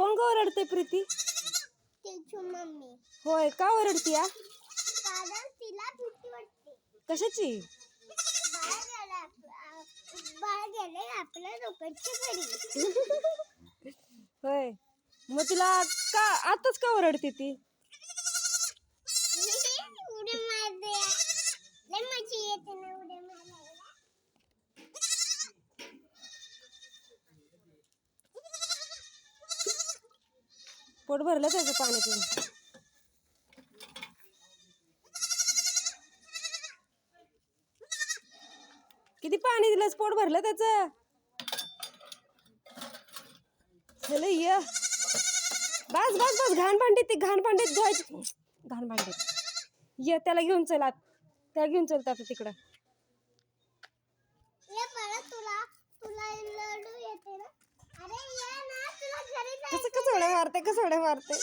कोण ग ओरडते प्रीती? मम्मी. होय, का ओरडती या? कारण तिला भीती वाटते. कशाची? बाळ गेले आपल्या लोकांच्या घरी. होय, मग तिला का आताच का ओरडते ती? उड्या मारते. लय मजा येते ना उड्या मारायला. पोट भरलं त्याचं पाणी पिऊन. किती पाणी दिलंस? पोट भरलं त्याचं. चल ये, बस बस बस. घाण भांडीत ती, घाण भांडीत धुवायची. घाण भांडीत ये, त्याला घेऊन चल आत. त्याला घेऊन चल आता तिकडं. ये बाळा, तुला तुला लडू येते ना? अरे ये ना, तुला घरी कसं कसं उड्या मारते, कसं उड्या मारते.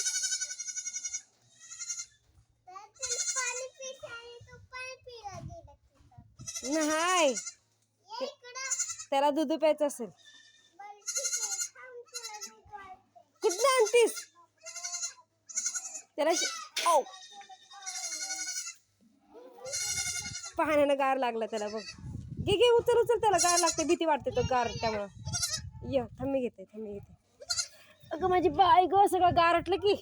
पाणी पिते आणि तू पाणी पिला गेला तिथं. नाही, ये इकडं. त्याला दूध प्यायचं असेल. बरं ठीक आहे, थांब तुला दूध वाढते. कुठं आणतीस त्याला? ओ, पाण्यानं गार लागला त्याला बघ. घे घे, उचल उचल, त्याला गार लागते, भीती वाटते तो गार त्यामुळं. ये थांब, मी घेते. अगं माझी बाई ग, सगळं गारटलं की.